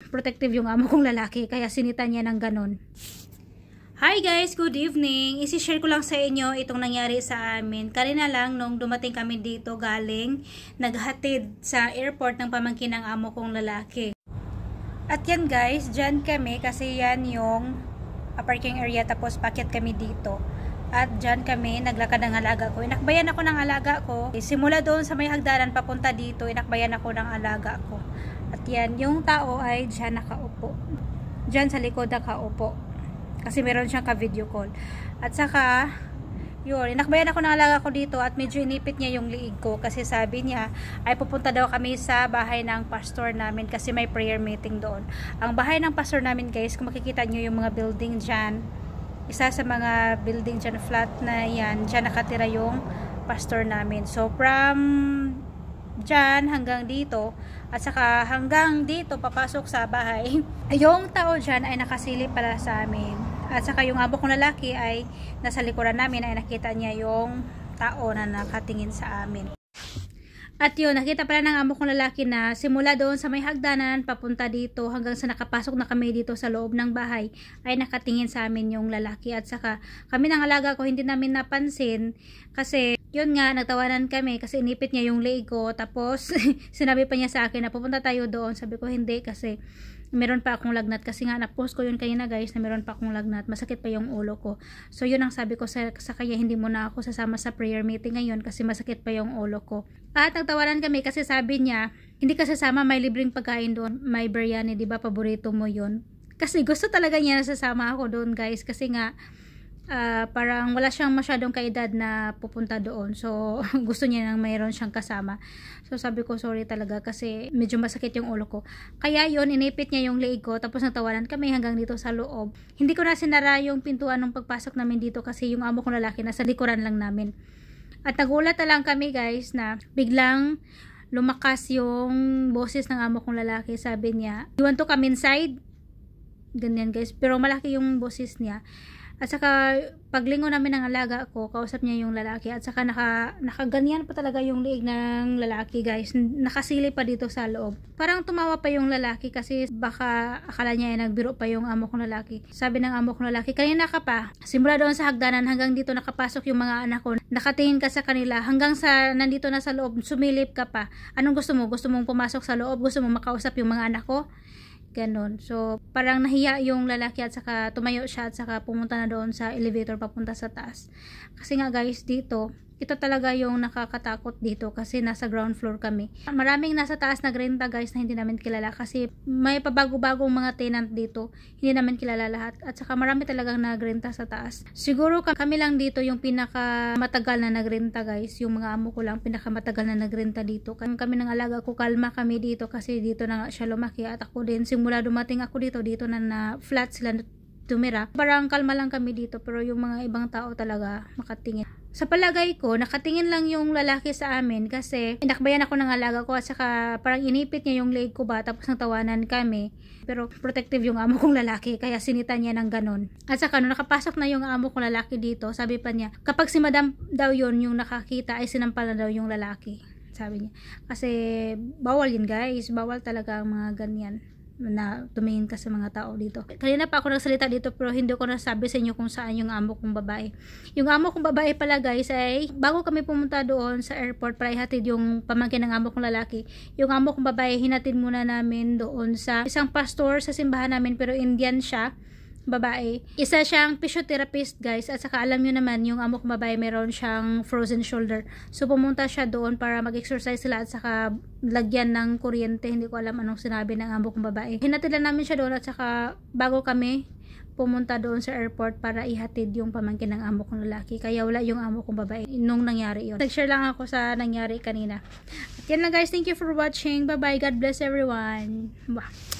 protective yung amo kong lalaki, kaya sinita niya ng ganon. Hi guys, good evening. Isi-share ko lang sa inyo itong nangyari sa amin. Kanina lang nung dumating kami dito galing naghatid sa airport ng pamangkin ng amo kong lalaki. At yan guys, dyan kami kasi yan yung parking area, tapos pakyat kami dito. At dyan kami naglakad ng alaga ko. Inakbayan ako ng alaga ko. Simula doon sa may hagdanan papunta dito, inakbayan ako ng alaga ko. At yan, yung tao ay dyan nakaupo. Dyan sa likod nakaupo. Kasi meron siyang ka-video call. At saka, yun, inakbayan ako ng alaga ko dito at medyo inipit niya yung liig ko. Kasi sabi niya, ay pupunta daw kami sa bahay ng pastor namin kasi may prayer meeting doon. Ang bahay ng pastor namin guys, kung makikita nyo yung mga building dyan, isa sa mga building dyan, flat na yan, dyan nakatira yung pastor namin. So, from dyan hanggang dito, at saka hanggang dito papasok sa bahay, yung tao dyan ay nakasilip pala sa amin. At saka yung amo kong lalaki ay nasa likuran namin, ay nakita niya yung tao na nakatingin sa amin. At yun, nakita pala ng amo kong lalaki na simula doon sa may hagdanan papunta dito hanggang sa nakapasok na kami dito sa loob ng bahay ay nakatingin sa amin yung lalaki. At saka kami ng alaga ko hindi namin napansin kasi yun nga, nagtawanan kami kasi inipit niya yung leg ko. Tapos sinabi pa niya sa akin na pupunta tayo doon. Sabi ko hindi kasi meron pa akong lagnat, kasi nga na-post ko yun kanina guys na meron pa akong lagnat, masakit pa yung ulo ko. So yun ang sabi ko sa kanya, hindi mo na ako sasama sa prayer meeting ngayon kasi masakit pa yung ulo ko. At nagtawanan kami kasi sabi niya, hindi ka sasama, may libreng pagkain doon, may biryani, di ba paborito mo yun? Kasi gusto talaga niya na sasama ako doon guys, kasi nga parang wala siyang masyadong kaedad na pupunta doon. So, gusto niya nang mayroon siyang kasama. So, sabi ko, sorry talaga kasi medyo masakit yung ulo ko. Kaya yun, inipit niya yung leeg ko. Tapos natawanan kami hanggang dito sa loob. Hindi ko na sinara yung pintuan ng pagpasok namin dito kasi yung amo kong lalaki nasa likuran lang namin. At nagulat na lang kami guys na biglang lumakas yung boses ng amo kong lalaki. Sabi niya, you want to come inside? Ganyan guys. Pero malaki yung boses niya. At saka paglingon namin ng alaga ko, kausap niya yung lalaki. At saka nakaganyan pa talaga yung liig ng lalaki guys. Nakasili pa dito sa loob. Parang tumawa pa yung lalaki kasi baka akala niya ay nagbiro pa yung amo kong lalaki. Sabi ng amo kong lalaki, kanina ka pa, simula doon sa hagdanan hanggang dito nakapasok yung mga anak ko. Nakatingin ka sa kanila hanggang sa nandito na sa loob, sumilip ka pa. Anong gusto mo? Gusto mong pumasok sa loob? Gusto mong makausap yung mga anak ko? Ganon. So, parang nahiya yung lalaki at saka tumayo siya at saka pumunta na doon sa elevator papunta sa taas. Kasi nga guys, dito, ito talaga yung nakakatakot dito kasi nasa ground floor kami. Maraming nasa taas nagrenta guys na hindi namin kilala kasi may pabago-bagong mga tenant dito. Hindi namin kilala lahat. At saka marami talagang nagrenta sa taas. Siguro kami lang dito yung pinakamatagal na nagrenta guys. Yung mga amo ko lang pinakamatagal na nagrenta dito. Kami ng alaga ko, kalma kami dito kasi dito na nga siya lumaki. At ako din, simula dumating ako dito na flat sila tumira. Parang kalma lang kami dito pero yung mga ibang tao talaga makatingin. Sa palagay ko, nakatingin lang yung lalaki sa amin kasi inakbayan ako ng alaga ko at saka parang inipit niya yung leg ko ba tapos natawanan kami. Pero protective yung amo kong lalaki kaya sinita niya ng ganon. At saka nung nakapasok na yung amo kong lalaki dito, sabi pa niya, kapag si madam daw yun yung nakakita ay sinampal na daw yung lalaki. Sabi niya. Kasi bawal yun guys, bawal talaga ang mga ganyan na tumingin ka sa mga tao dito. Kanina pa ako nagsalita dito pero hindi ko nasabi sa inyo kung saan yung amo kong babae. Yung amo kong babae pala guys ay bago kami pumunta doon sa airport para ihatid yung pamangkin ng amo kong lalaki, yung amo kong babae hinatid muna namin doon sa isang pastor sa simbahan namin pero Indian siya, babae. Isa siyang physiotherapist guys at saka alam nyo naman yung amo kong babae meron siyang frozen shoulder. So pumunta siya doon para mag-exercise sila at saka lagyan ng kuryente. Hindi ko alam anong sinabi ng amo kong babae. Hinatid lang namin siya doon at saka bago kami pumunta doon sa airport para ihatid yung pamangkin ng amo kong lalaki. Kaya wala yung amo kong babae nung nangyari yun. Nag-share lang ako sa nangyari kanina. At yan lang guys. Thank you for watching. Bye bye. God bless everyone. Bye.